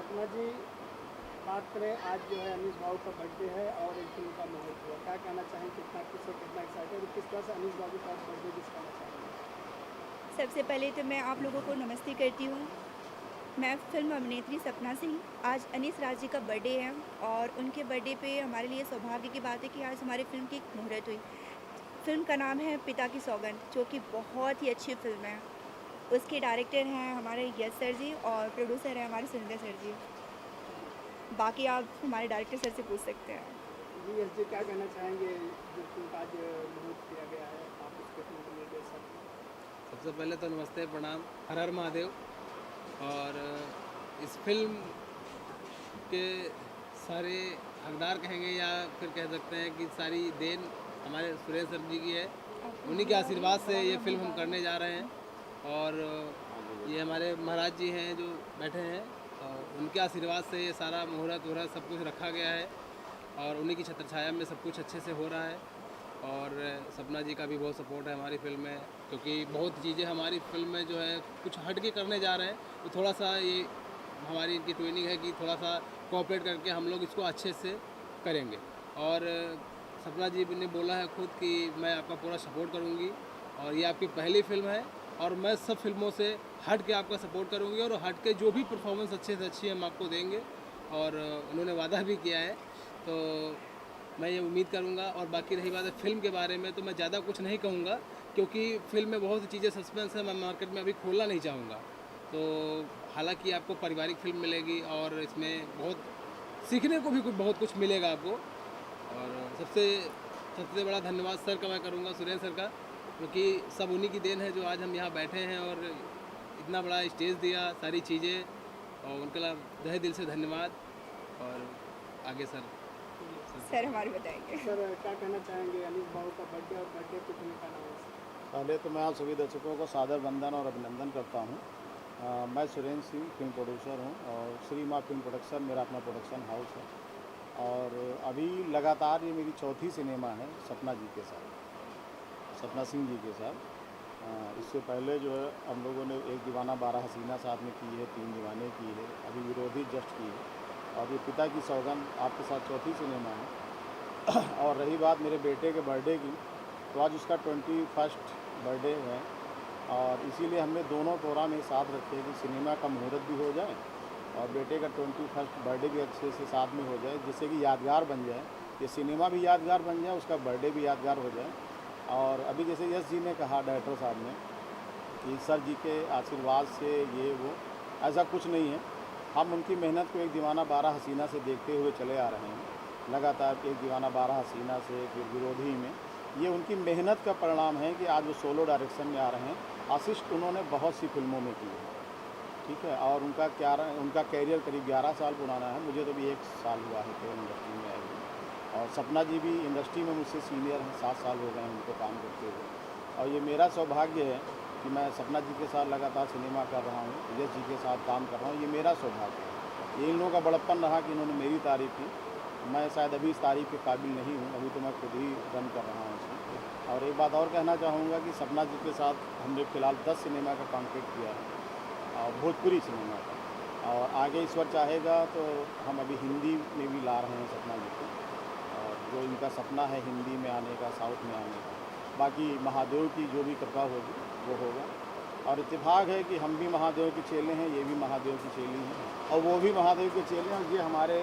सपना जी, बात करें आज जो है अनीस बाबू का बर्थडे है और एक फिल्म का मुहूर्त हुआ, क्या कहना चाहेंगे, कितना खुश है, कितना एक्साइटेड है, किस तरह से अनीस बाबू का बर्थडे विश करना चाहेंगे? सबसे पहले तो मैं आप लोगों को नमस्ते करती हूँ। मैं फ़िल्म अभिनेत्री सपना सिंह। आज अनीस राज जी का बर्थडे है और उनके बर्थडे पे हमारे लिए सौभाग्य की बात है कि आज हमारी फ़िल्म की एक मुहूर्त हुई। फ़िल्म का नाम है पिता की सौगंध, जो कि बहुत ही अच्छी फ़िल्म है। उसके डायरेक्टर हैं हमारे यश सर जी और प्रोड्यूसर हैं हमारे सुरेंद्र सर जी। बाकी आप हमारे डायरेक्टर सर से पूछ सकते हैं। जी एस जी, क्या कहना चाहेंगे, जो फिल्म का आज मुहूर्त किया गया है, आप उसके फिल्म के निर्देशक हैं। सबसे पहले तो नमस्ते, प्रणाम, हर हर महादेव। और इस फिल्म के सारे हकदार कहेंगे या फिर कह सकते हैं कि सारी देन हमारे सुरेश सर जी की है। उन्हीं के आशीर्वाद से ये फिल्म हम करने जा रहे हैं। और ये हमारे महाराज जी हैं जो बैठे हैं, और उनके आशीर्वाद से ये सारा मुहूर्त वहूर्त सब कुछ रखा गया है और उन्हीं की छत्रछाया में सब कुछ अच्छे से हो रहा है। और सपना जी का भी बहुत सपोर्ट है हमारी फ़िल्म में, क्योंकि बहुत चीज़ें हमारी फ़िल्म में जो है कुछ हट के करने जा रहे हैं, तो थोड़ा सा ये हमारी इनकी ट्रेनिंग है कि थोड़ा सा कोऑपरेट करके हम लोग इसको अच्छे से करेंगे। और सपना जी ने बोला है खुद कि मैं आपका पूरा सपोर्ट करूँगी और ये आपकी पहली फ़िल्म है और मैं सब फिल्मों से हट के आपका सपोर्ट करूँगी और हट के जो भी परफॉर्मेंस अच्छे से अच्छी हम आपको देंगे। और उन्होंने वादा भी किया है, तो मैं ये उम्मीद करूँगा। और बाकी रही बात है फ़िल्म के बारे में, तो मैं ज़्यादा कुछ नहीं कहूँगा, क्योंकि फ़िल्म में बहुत सी चीज़ें सस्पेंस है, मैं मार्केट में अभी खोलना नहीं चाहूँगा। तो हालांकि आपको पारिवारिक फ़िल्म मिलेगी और इसमें बहुत सीखने को भी कुछ बहुत कुछ मिलेगा आपको। और सबसे बड़ा धन्यवाद सर का मैं करूँगा, सुरेंद्र सर का, क्योंकि सब उन्हीं की देन है जो आज हम यहाँ बैठे हैं और इतना बड़ा स्टेज दिया, सारी चीज़ें, और उनके लिए तहे दिल से धन्यवाद। और आगे सर। सर हमारे बताएँगे। सर, क्या कहना चाहेंगे, अनीस बाबू का बर्थडे और बर्थडे की फिल्म का नाम है। पहले तो मैं आप सभी दर्शकों को सादर वंदन और अभिनंदन करता हूँ। मैं सुरेंद्र सिंह फिल्म प्रोड्यूसर हूँ और श्री माँ फिल्म प्रोडक्शन मेरा अपना प्रोडक्शन हाउस है। और अभी लगातार ये मेरी चौथी सिनेमा है सपना जी के साथ, सपना सिंह जी के साथ। इससे पहले जो है हम लोगों ने एक दीवाना 12 हसीना साथ में की है, 3 दीवाने की है, अभी विरोधी जस्ट की है और ये पिता की सौगंध आपके साथ चौथी सिनेमा है। और रही बात मेरे बेटे के बर्थडे की, तो आज उसका 21st बर्थडे है और इसीलिए हमने दोनों प्रोग्राम एक साथ रखे कि सिनेमा का मुहूर्त भी हो जाए और बेटे का 21st बर्थडे भी अच्छे से साथ में हो जाए, जिससे कि यादगार बन जाए, ये सिनेमा भी यादगार बन जाए, उसका बर्थडे भी यादगार हो जाए। और अभी जैसे यश जी ने कहा, डायरेक्टर साहब ने, कि सर जी के आशीर्वाद से ये वो, ऐसा कुछ नहीं है। हम उनकी मेहनत को एक दीवाना 12 हसीना से देखते हुए चले आ रहे हैं, लगातार एक दीवाना 12 हसीना से, फिर विरोधी में। ये उनकी मेहनत का परिणाम है कि आज वो सोलो डायरेक्शन में आ रहे हैं। असिस्ट उन्होंने बहुत सी फिल्मों में की है, ठीक है, और उनका कैरियर करीब 11 साल पुराना है। मुझे तो भी 1 साल हुआ है केवल इंडस्ट्री में आए हुए। और सपना जी भी इंडस्ट्री में मुझसे सीनियर हैं, 7 साल हो गए हैं उनको काम करते हुए। और ये मेरा सौभाग्य है कि मैं सपना जी के साथ लगातार सिनेमा कर रहा हूँ, यश जी के साथ काम कर रहा हूँ, ये मेरा सौभाग्य है। ये इन लोगों का बड़प्पन रहा कि इन्होंने मेरी तारीफ़ की। मैं शायद अभी इस तारीफ़ के काबिल नहीं हूँ, अभी तो मैं खुद ही रन कर रहा हूँ इसमें। और एक बात और कहना चाहूँगा कि सपना जी के साथ हमने फ़िलहाल 10 सिनेमा का कॉन्ट्रैक्ट किया है और भोजपुरी सिनेमा का, और आगे ईश्वर चाहेगा तो हम अभी हिंदी में भी ला रहे हैं सपना जी को, और जो इनका सपना है हिंदी में आने का, साउथ में आने का, बाकी महादेव की जो भी कृपा होगी वो होगा। और इत्तेफाक है कि हम भी महादेव के चेले हैं, ये भी महादेव की चेली हैं, और वो भी महादेव के चेले हैं। ये हमारे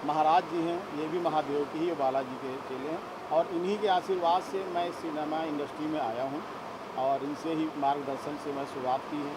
महाराज जी हैं, ये भी महादेव की ही बालाजी के चेले हैं। और इन्हीं के आशीर्वाद से मैं इस सिनेमा इंडस्ट्री में आया हूँ और इनसे ही मार्गदर्शन से मैं शुरुआत की है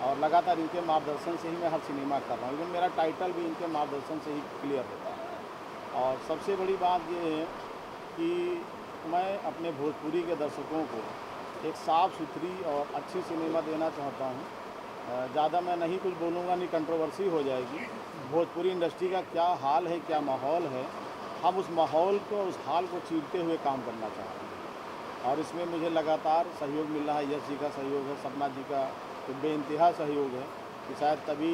और लगातार इनके मार्गदर्शन से ही मैं हर सिनेमा कर रहा हूँ। इवन मेरा टाइटल भी इनके मार्गदर्शन से ही क्लियर होता है। और सबसे बड़ी बात ये है कि मैं अपने भोजपुरी के दर्शकों को एक साफ़ सुथरी और अच्छी सिनेमा देना चाहता हूँ। ज़्यादा मैं नहीं कुछ बोलूँगा, नहीं कंट्रोवर्सी हो जाएगी। भोजपुरी इंडस्ट्री का क्या हाल है, क्या माहौल है, हम उस माहौल को, उस हाल को चीरते हुए काम करना चाहते हैं। और इसमें मुझे लगातार सहयोग मिल रहा है, यश जी का सहयोग है, सपना जी का तो बेइंतहा सहयोग है कि शायद तभी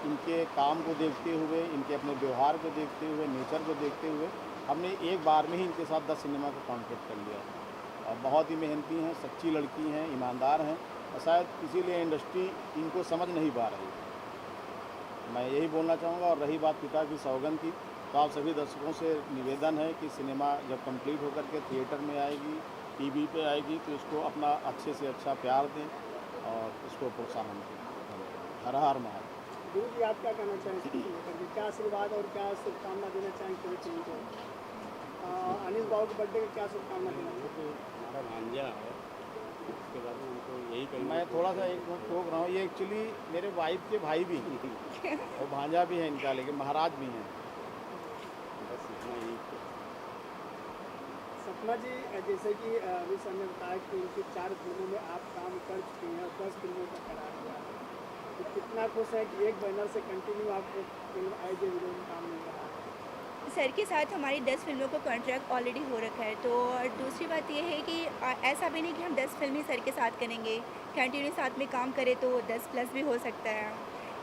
इनके काम को देखते हुए, इनके अपने व्यवहार को देखते हुए, नेचर को देखते हुए हमने एक बार में ही इनके साथ 10 सिनेमा का कॉन्ट्रैक्ट कर लिया है। और बहुत ही मेहनती हैं, सच्ची लड़की हैं, ईमानदार हैं, और शायद इसीलिए इंडस्ट्री इनको समझ नहीं पा रही है। मैं यही बोलना चाहूँगा। और रही बात पिता की सौगंध की, तो आप सभी दर्शकों से निवेदन है कि सिनेमा जब कंप्लीट होकर के थिएटर में आएगी, टीवी पे आएगी, तो इसको अपना अच्छे से अच्छा प्यार दें और इसको प्रोत्साहन दें। हर हर महादेव। गुरु जी, आप क्या कहना चाहें इसको लेकर के? क्या आशीर्वाद और क्या शुभकामना देना चाहेंगे पूरी टीम को? अनिल बाबू के बर्थडे का क्या शुभकामना देना चाहेंगे? हमारा भांजा है, उसके बाद में उनको यही कहेंगे। मैं थोड़ा सा एक मिनट टोक रहा हूँ, ये एक्चुअली मेरे वाइफ के भाई भी हैं और भांजा भी है इनका, लेकिन महाराज भी हैं। बस इतना ही। सपना जी, जैसे कि अभी सर ने बताया कि उनकी 4 फिल्मों में आप काम कर चुकी हैं और 10 फिल्मों का करार दिया है, तो कितना खुश है कि एक बैनर से कंटिन्यू आपको फिल्म एज ए हीरोइन काम मिल रहा है? सर के साथ हमारी 10 फिल्मों का कॉन्ट्रैक्ट ऑलरेडी हो रखा है। तो और दूसरी बात ये है कि ऐसा भी नहीं कि हम 10 फिल्में सर के साथ करेंगे, कंटिन्यू साथ में काम करें तो 10 प्लस भी हो सकता है।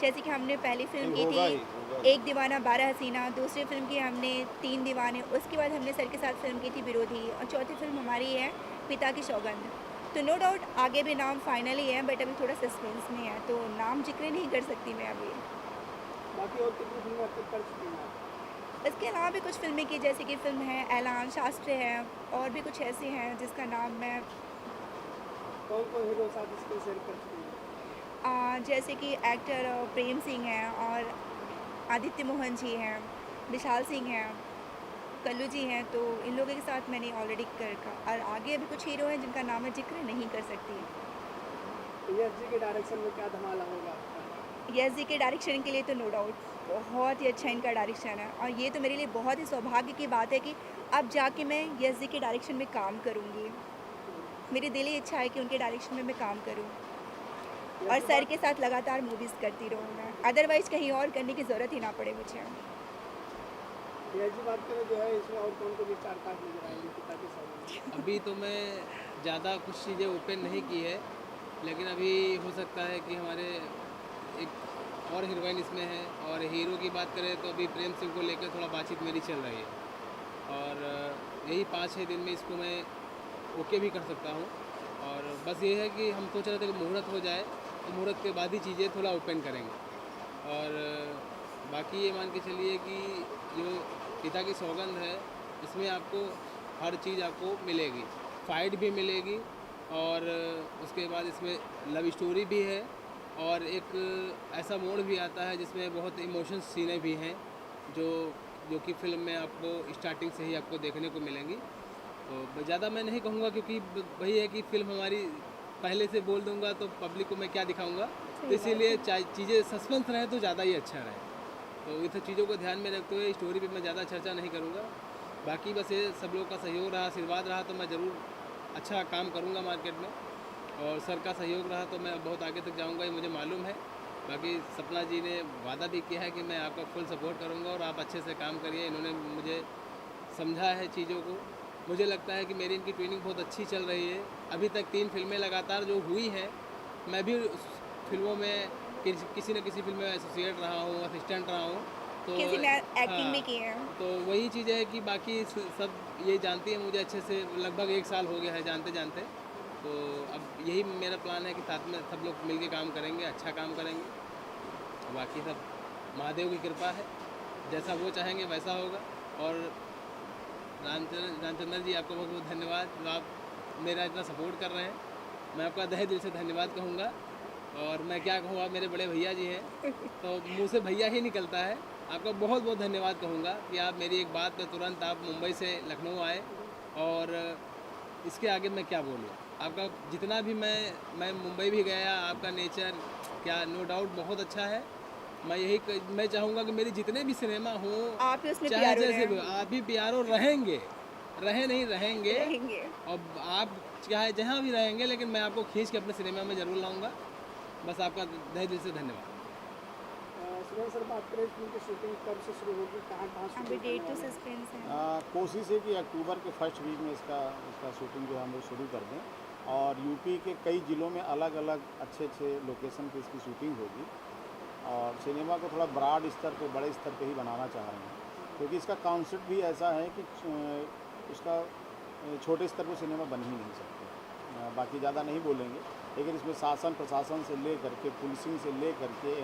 जैसे कि हमने पहली फिल्म की थी एक दीवाना 12 हसीना, दूसरी फिल्म की हमने 3 दीवाने, उसके बाद हमने सर के साथ फिल्म की थी विरोधी, और चौथी फिल्म हमारी है पिता की सौगंध। तो नो डाउट आगे भी नाम फाइनल ही है, बट अभी थोड़ा सस्पेंस में है, तो नाम जिक्र नहीं कर सकती मैं अभी। बाकी और कितनी फिल्में अब तक कर चुकी हैं आप? इसके अलावा भी कुछ फिल्में की, जैसे कि फिल्म है ऐलान, शास्त्र है, और भी कुछ ऐसी हैं जिसका नाम मैं कौन कौन हीरो साथ इसके शेयर कर चुकी हैं? जैसे कि एक्टर प्रेम सिंह हैं, और आदित्य मोहन जी हैं, विशाल सिंह हैं, कल्लू जी हैं, तो इन लोगों के साथ मैंने ऑलरेडी कर रखा। और आगे अभी कुछ हीरो हैं जिनका नाम मैं जिक्र नहीं कर सकती। तो यश जी के डायरेक्शन में क्या धमाला होगा आपका? यस जी के डायरेक्शन के लिए तो नो डाउट बहुत ही अच्छा इनका डायरेक्शन है, और ये तो मेरे लिए बहुत ही सौभाग्य की बात है कि अब जाके मैं यस जी के डायरेक्शन में काम करूँगी। मेरी दिली इच्छा है कि उनके डायरेक्शन में मैं काम करूँ और सर के साथ लगातार मूवीज़ करती रहूँ मैं, अदरवाइज़ कहीं और करने की ज़रूरत ही ना पड़े मुझे। यश जी बात करें जो है, इसमें और कौन को भी 4-5 नजर आएंगे पिता के साथ? अभी तो मैं ज़्यादा कुछ चीज़ें ओपन नहीं की है, लेकिन अभी हो सकता है कि हमारे एक और हीरोइन इसमें है। और हीरो की बात करें तो अभी प्रेम सिंह को लेकर थोड़ा बातचीत मेरी चल रही है, और यही 5-6 दिन में इसको मैं ओके भी कर सकता हूँ। और बस ये है कि हम सोच रहे थे कि मुहूर्त हो जाए, तो मुहूर्त के बाद ही चीज़ें थोड़ा ओपन करेंगे। और बाकी ये मान के चलिए कि जो पिता की सौगंध है, इसमें आपको हर चीज़ आपको मिलेगी, फाइट भी मिलेगी, और उसके बाद इसमें लव स्टोरी भी है, और एक ऐसा मोड़ भी आता है जिसमें बहुत इमोशंस सीनें भी हैं जो कि फ़िल्म में आपको स्टार्टिंग से ही आपको देखने को मिलेंगी। तो ज़्यादा मैं नहीं कहूँगा, क्योंकि वही है कि फ़िल्म हमारी पहले से बोल दूँगा तो पब्लिक को मैं क्या दिखाऊँगा, तो इसीलिए चीज़ें सस्पेंस रहे तो ज़्यादा ही अच्छा रहे। तो इन सब चीज़ों को ध्यान में रखते हुए स्टोरी पे मैं ज़्यादा चर्चा नहीं करूँगा। बाकी बस ये सब लोग का सहयोग रहा, आशीर्वाद रहा, तो मैं ज़रूर अच्छा काम करूँगा मार्केट में, और सर का सहयोग रहा तो मैं बहुत आगे तक जाऊँगा, ये मुझे मालूम है। बाकी सपना जी ने वादा भी किया है कि मैं आपका फुल सपोर्ट करूँगा और आप अच्छे से काम करिए। इन्होंने मुझे समझा है चीज़ों को। मुझे लगता है कि मेरी इनकी ट्रेनिंग बहुत अच्छी चल रही है। अभी तक 3 फिल्में लगातार जो हुई हैं, मैं भी उस फिल्मों में किसी न किसी फिल्म में एसोसिएट रहा हूँ, असिस्टेंट रहा हूँ। तो किसी में एक्टिंग में किए हैं। तो वही चीज़ है कि बाकी सब ये जानती हैं मुझे अच्छे से, लगभग 1 साल हो गया है जानते जानते। तो अब यही मेरा प्लान है कि साथ में सब लोग मिलके काम करेंगे, अच्छा काम करेंगे। बाकी सब महादेव की कृपा है, जैसा वो चाहेंगे वैसा होगा। और रामचंद्र जी, आपको बहुत बहुत धन्यवाद, जो आप मेरा इतना सपोर्ट कर रहे हैं। मैं आपका तहे दिल से धन्यवाद कहूँगा। और मैं क्या कहूँ, आप मेरे बड़े भैया जी हैं, तो मुँह से भैया ही निकलता है। आपका बहुत बहुत धन्यवाद कहूँगा कि आप मेरी एक बात पे तुरंत आप मुंबई से लखनऊ आए, और इसके आगे मैं क्या बोलूँ। आपका जितना भी मैं मुंबई भी गया, आपका नेचर क्या नो डाउट बहुत अच्छा है। मैं चाहूँगा कि मेरे जितने भी सिनेमा हो, आप भी उसमें चाहे प्यारो जैसे भी, रहें। आप भी प्यारो रहेंगे, रहेंगे। और आप चाहे जहाँ भी रहेंगे, लेकिन मैं आपको खींच के अपने सिनेमा में ज़रूर लाऊँगा। बस आपका तहे दिल से धन्यवाद। सुरेश सर, बात करें फिल्म की शूटिंग कब से शुरू होगी, कहाँ अभी शूटिंग डेट तो करने वाले हैं? सस्पेंस है। कोशिश है कि अक्टूबर के फर्स्ट वीक में इसका शूटिंग जो है हम लोग शुरू कर दें। और यूपी के कई ज़िलों में अलग अलग अच्छे लोकेशन पे इसकी शूटिंग होगी। और सिनेमा को थोड़ा ब्रॉड स्तर पे, बड़े स्तर पे ही बनाना चाह रहे हैं, क्योंकि इसका कॉन्सेप्ट भी ऐसा है कि उसका छोटे स्तर पे सिनेमा बन ही नहीं सकते। बाकी ज़्यादा नहीं बोलेंगे, लेकिन इसमें शासन प्रशासन से ले करके, पुलिसिंग से ले करके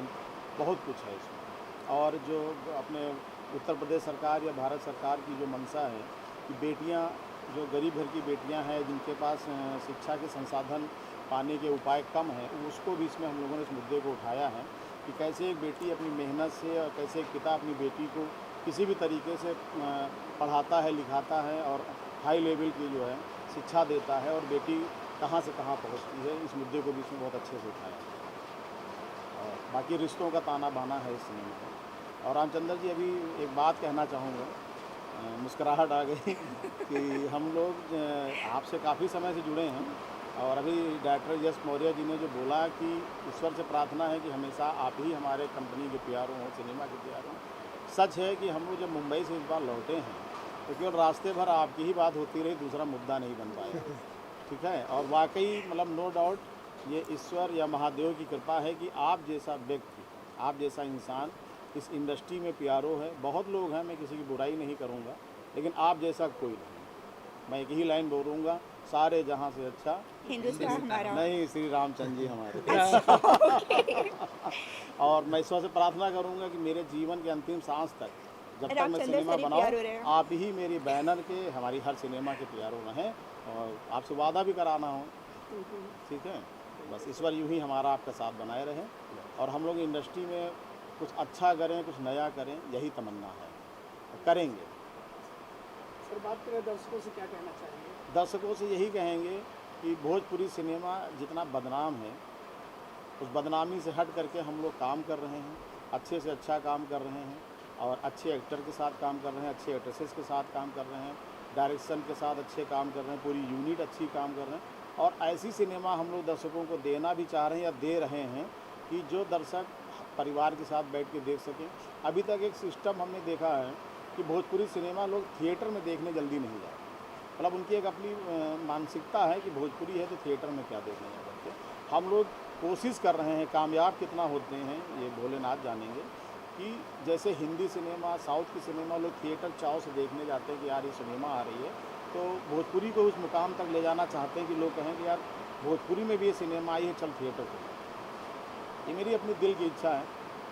बहुत कुछ है इसमें। और जो अपने उत्तर प्रदेश सरकार या भारत सरकार की जो मंशा है कि बेटियां, जो गरीब घर की बेटियां हैं जिनके पास शिक्षा के संसाधन पाने के उपाय कम हैं, उसको भी इसमें हम लोगों ने इस मुद्दे को उठाया है कि कैसे एक बेटी अपनी मेहनत से और कैसे एक पिता अपनी बेटी को किसी भी तरीके से पढ़ाता है, लिखाता है और हाई लेवल की जो है शिक्षा देता है, और बेटी कहाँ से कहाँ पहुँचती है, इस मुद्दे को भी इसमें बहुत अच्छे से उठाया है। और बाकी रिश्तों का ताना बाना है इस सिनेमा में। और रामचंद्र जी, अभी एक बात कहना चाहूँगा, मुस्कुराहट आ गई कि हम लोग आपसे काफ़ी समय से जुड़े हैं, और अभी डायरेक्टर यश मौर्य जी ने जो बोला कि ईश्वर से प्रार्थना है कि हमेशा आप ही हमारे कंपनी के पीआरओ हों, सिनेमा के पीआरओ हों। सच है कि हम लोग जब मुंबई से इस बार लौटे हैं तो केवल रास्ते भर आपकी ही बात होती रही, दूसरा मुद्दा नहीं बन पाया। ठीक है, और वाकई मतलब नो डाउट ये ईश्वर या महादेव की कृपा है कि आप जैसा व्यक्ति, आप जैसा इंसान इस इंडस्ट्री में पीआरओ है। बहुत लोग हैं, मैं किसी की बुराई नहीं करूँगा, लेकिन आप जैसा कोई नहीं। मैं एक ही लाइन बोलूँगा, सारे जहाँ से अच्छा हिंदुस्तान हमारा। नहीं, श्री रामचंद्र जी हमारे। और मैं ईश्वर से प्रार्थना करूँगा कि मेरे जीवन के अंतिम सांस तक जब तक मैं रामचंद्र सिनेमा सर ही बनाऊँ, प्यारो रहे। आप ही मेरी बैनर के, हमारी हर सिनेमा के पीआरओ रहें, और आपसे वादा भी कराना हो। ठीक है, बस ईश्वर यूँ ही हमारा आपका साथ बनाए रहे, और हम लोग इंडस्ट्री में कुछ अच्छा करें, कुछ नया करें, यही तमन्ना है, करेंगे। सर, बात करें दर्शकों से, क्या कहना चाहेंगे? दर्शकों से यही कहेंगे कि भोजपुरी सिनेमा जितना बदनाम है, उस बदनामी से हट करके हम लोग काम कर रहे हैं, अच्छे से अच्छा काम कर रहे हैं, और अच्छे एक्टर के साथ काम कर रहे हैं, अच्छे एक्ट्रेसेस के साथ काम कर रहे हैं, डायरेक्शन के साथ अच्छे काम कर रहे हैं, पूरी यूनिट अच्छी काम कर रहे हैं, और ऐसी सिनेमा हम लोग दर्शकों को देना भी चाह रहे हैं या दे रहे हैं कि जो दर्शक परिवार के साथ बैठ के देख सकें। अभी तक एक सिस्टम हमने देखा है कि भोजपुरी सिनेमा लोग थिएटर में देखने जल्दी नहीं जाते, मतलब उनकी एक अपनी मानसिकता है कि भोजपुरी है तो थिएटर में क्या देखने जा करके। हम लोग कोशिश कर रहे हैं, कामयाब कितना होते हैं ये भोलेनाथ जानेंगे, कि जैसे हिंदी सिनेमा, साउथ की सिनेमा लोग थिएटर चाव से देखने जाते हैं कि यार ये सिनेमा आ रही है, तो भोजपुरी को उस मुकाम तक ले जाना चाहते हैं कि लोग कहें कि यार भोजपुरी में भी ये सिनेमा आई है, चल थिएटर को। ये मेरी अपनी दिल की इच्छा है,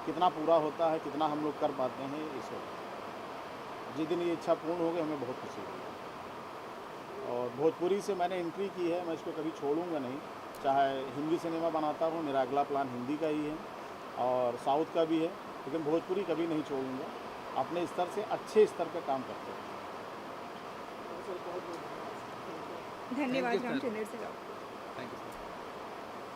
कितना पूरा होता है, कितना हम लोग कर पाते हैं, इस वक्त जिस दिन ये इच्छा पूर्ण हो गई हमें बहुत खुशी होगी। और भोजपुरी से मैंने एंट्री की है, मैं इसको कभी छोड़ूंगा नहीं, चाहे हिंदी सिनेमा बनाता हूँ, मेरा अगला प्लान हिंदी का ही है और साउथ का भी है, लेकिन भोजपुरी कभी नहीं छोड़ूंगा। अपने स्तर से अच्छे स्तर पर काम करते हैं। धन्यवाद Thank you, sir. Ramchandra sir. Thank you sir.